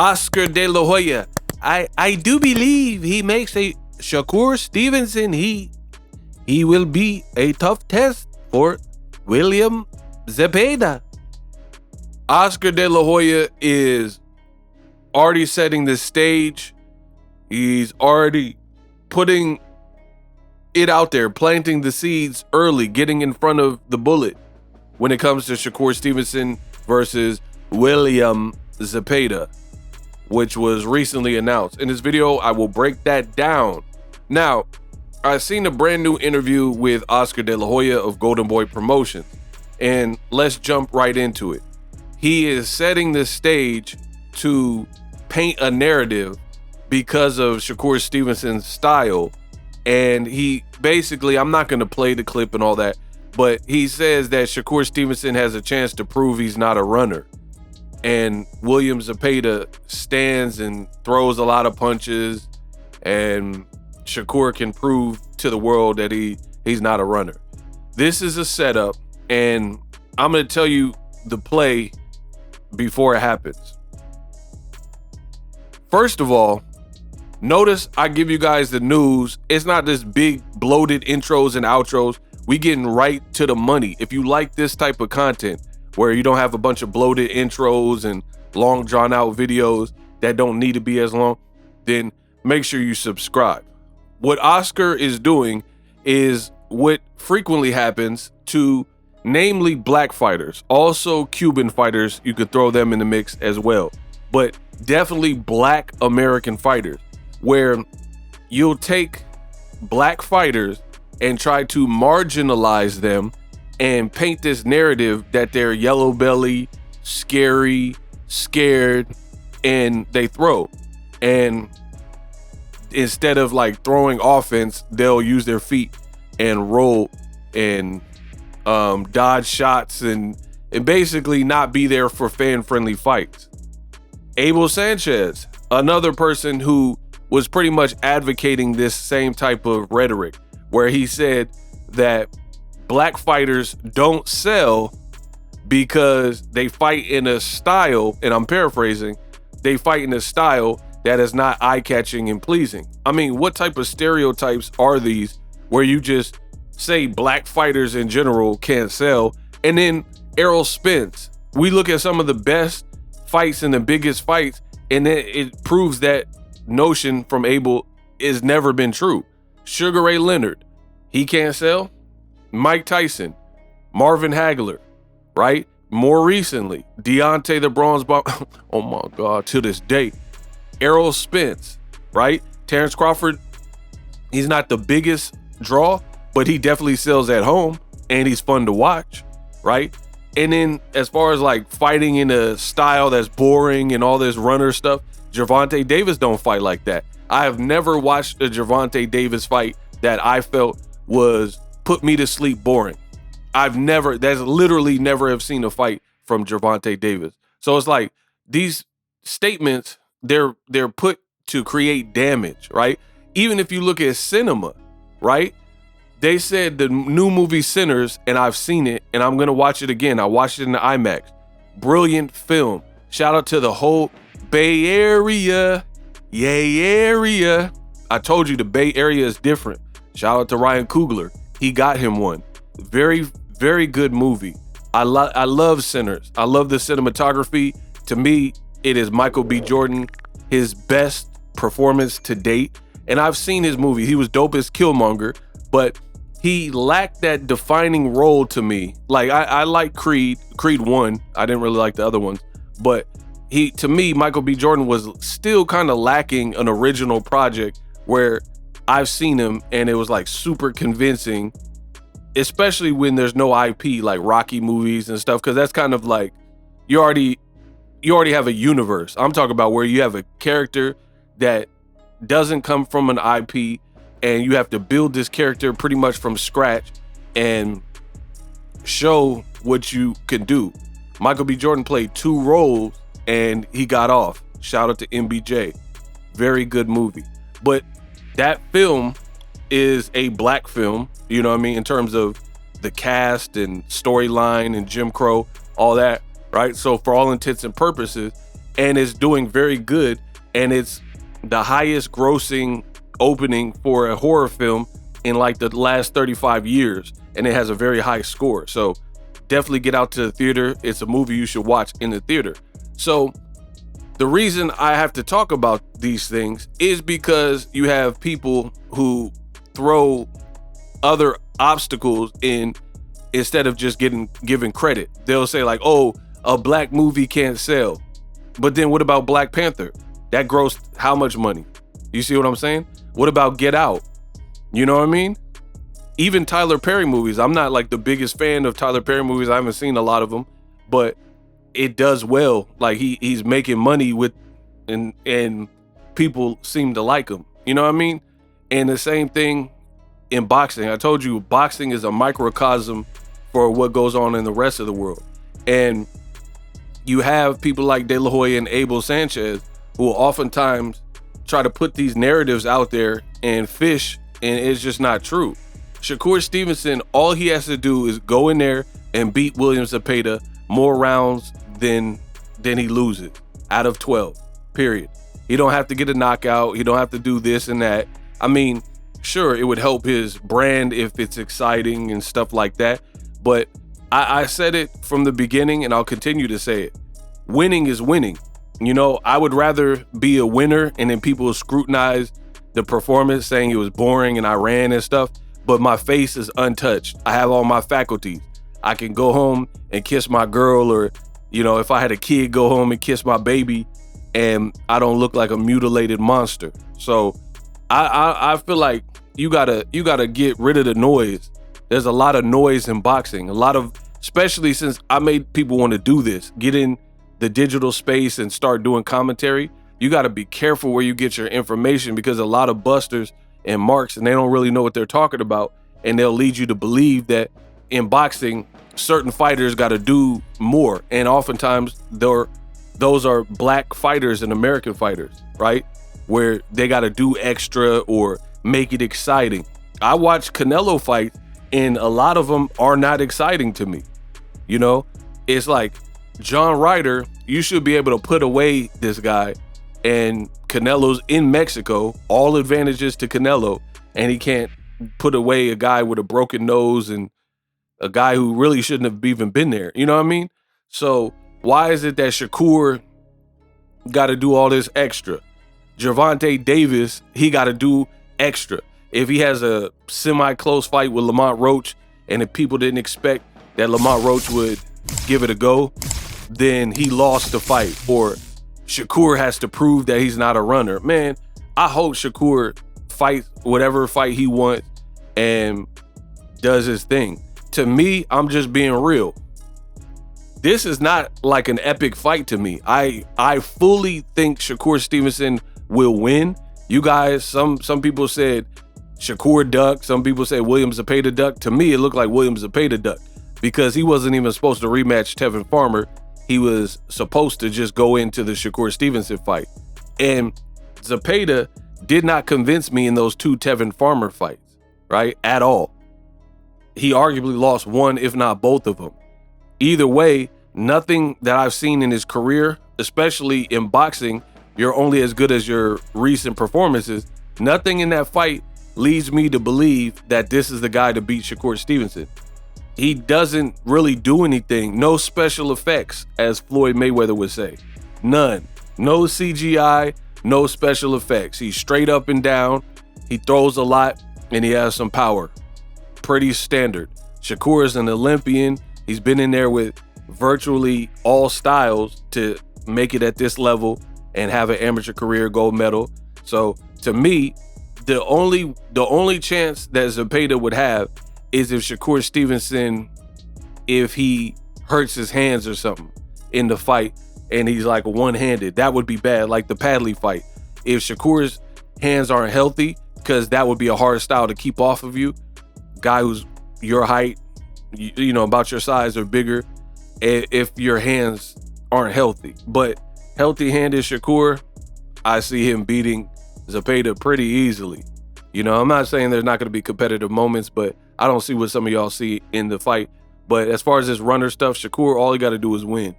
Oscar De La Hoya. I do believe he makes a Shakur Stevenson. He will be a tough test for William Zepeda. Oscar De La Hoya is already setting the stage. He's already putting it out there, planting the seeds early, getting in front of the bullet when it comes to Shakur Stevenson versus William Zepeda, which was recently announced. In this video, I will break that down. Now, I've seen a brand new interview with Oscar De La Hoya of Golden Boy Promotions, and let's jump right into it. He is setting the stage to paint a narrative because of Shakur Stevenson's style. And he basically, I'm not going to play the clip and all that, but he says that Shakur Stevenson has a chance to prove he's not a runner. And William Zepeda stands and throws a lot of punches, and Shakur can prove to the world that he's not a runner. This is a setup, and I'm going to tell you the play before it happens. First of all, notice I give you guys the news. It's not this big bloated intros and outros. We getting right to the money. If you like this type of content where you don't have a bunch of bloated intros and long drawn out videos that don't need to be as long, then make sure you subscribe. What Oscar is doing is what frequently happens to namely black fighters, also Cuban fighters. You could throw them in the mix as well, but definitely black American fighters, where you'll take black fighters and try to marginalize them and paint this narrative that they're yellow belly, scary, scared, and they throw. And instead of like throwing offense, they'll use their feet and roll and dodge shots and basically not be there for fan-friendly fights. Abel Sanchez, another person who was pretty much advocating this same type of rhetoric, where he said that black fighters don't sell because they fight in a style, and I'm paraphrasing, they fight in a style that is not eye-catching and pleasing. I mean, what type of stereotypes are these where you just say black fighters in general can't sell? And then Errol Spence, we look at some of the best fights and the biggest fights, and it proves that notion from Abel has never been true. Sugar Ray Leonard, he can't sell. Mike Tyson, Marvin Hagler, right? More recently, Deontay the Bronze Bomb. Oh my God, to this day. Errol Spence, right? Terrence Crawford, he's not the biggest draw, but he definitely sells at home and he's fun to watch, right? And then as far as like fighting in a style that's boring and all this runner stuff, Gervonta Davis don't fight like that. I have never watched a Gervonta Davis fight that I felt was put me to sleep boring. That's literally never have seen a fight from Gervonta Davis. So it's like these statements, they're put to create damage, right? Even if you look at cinema, right? They said the new movie Sinners, and I've seen it, and I'm going to watch it again. I watched it in the IMAX. Brilliant film. Shout out to the whole Bay Area. Yay, area. I told you the Bay Area is different. Shout out to Ryan Coogler. He got him one. Very, very good movie. I love Sinners. I love the cinematography. To me, it is Michael B. Jordan, his best performance to date. And I've seen his movie. He was dope as Killmonger, but he lacked that defining role to me. Like I like Creed 1. I didn't really like the other ones, but to me, Michael B. Jordan was still kind of lacking an original project where I've seen him and it was like super convincing, especially when there's no IP like Rocky movies and stuff, because that's kind of like you already have a universe. I'm talking about where you have a character that doesn't come from an IP and you have to build this character pretty much from scratch and show what you can do. Michael B. Jordan played 2 roles and he got off. Shout out to MBJ. Very good movie. But that film is a black film, you know what I mean, in terms of the cast and storyline and Jim Crow, all that, right? So for all intents and purposes, and it's doing very good, and it's the highest grossing opening for a horror film in like the last 35 years, and it has a very high score. So definitely get out to the theater. It's a movie you should watch in the theater. So the reason I have to talk about these things is because you have people who throw other obstacles in instead of just given credit. They'll say like, oh, a black movie can't sell. But then what about Black Panther? That grossed how much money? You see what I'm saying? What about Get Out? You know what I mean? Even Tyler Perry movies. I'm not like the biggest fan of Tyler Perry movies. I haven't seen a lot of them, but it does well. Like he's making money with, and people seem to like him. You know what I mean? And the same thing in boxing. I told you, boxing is a microcosm for what goes on in the rest of the world. And you have people like De La Hoya and Abel Sanchez who will oftentimes try to put these narratives out there and fish, and it's just not true. Shakur Stevenson, all he has to do is go in there and beat William Zepeda more rounds than he loses out of 12, period. He don't have to get a knockout. He don't have to do this and that. I mean, sure, it would help his brand if it's exciting and stuff like that. But I said it from the beginning, and I'll continue to say it. Winning is winning. You know, I would rather be a winner and then people scrutinize the performance saying it was boring and I ran and stuff, but my face is untouched. I have all my faculties. I can go home and kiss my girl, or, you know, if I had a kid, go home and kiss my baby, and I don't look like a mutilated monster. So I feel like you gotta get rid of the noise. There's a lot of noise in boxing, especially since I made people want to do this, get in the digital space and start doing commentary. You got to be careful where you get your information, because a lot of busters and marks, and they don't really know what they're talking about, and they'll lead you to believe that in boxing certain fighters got to do more, and oftentimes those are black fighters and American fighters, right, where they got to do extra or make it exciting. I watch Canelo fights, and a lot of them are not exciting to me. You know, it's like John Ryder, you should be able to put away this guy, and Canelo's in Mexico, all advantages to Canelo, and he can't put away a guy with a broken nose and a guy who really shouldn't have even been there. You know what I mean? So why is it that Shakur got to do all this extra? Gervonta Davis, he got to do extra. If he has a semi-close fight with Lamont Roach, and if people didn't expect that Lamont Roach would give it a go, then he lost the fight. Or Shakur has to prove that he's not a runner. Man, I hope Shakur fights whatever fight he wants and does his thing. To me, I'm just being real. This is not like an epic fight to me. I fully think Shakur Stevenson will win. You guys, some people said Shakur ducked. Some people said William Zepeda ducked. To me, it looked like William Zepeda ducked, because he wasn't even supposed to rematch Tevin Farmer. He was supposed to just go into the Shakur Stevenson fight. And Zepeda did not convince me in those two Tevin Farmer fights, right? At all. He arguably lost one, if not both of them. Either way, nothing that I've seen in his career, especially in boxing, you're only as good as your recent performances. Nothing in that fight leads me to believe that this is the guy to beat Shakur Stevenson. He doesn't really do anything. No special effects, as Floyd Mayweather would say. None. No CGI, no special effects. He's straight up and down. He throws a lot, and he has some power. Pretty standard. Shakur is an Olympian. He's been in there with virtually all styles to make it at this level and have an amateur career gold medal. So to me, the only chance that Zepeda would have is if Shakur Stevenson, if he hurts his hands or something in the fight and he's like one-handed. That would be bad, like the Padley fight. If Shakur's hands aren't healthy, because that would be a hard style to keep off of you. Guy who's your height, you know, about your size or bigger, if your hands aren't healthy. But healthy-handed Shakur, I see him beating Zepeda pretty easily. You know, I'm not saying there's not going to be competitive moments, but I don't see what some of y'all see in the fight. But as far as this runner stuff, Shakur, all he got to do is win.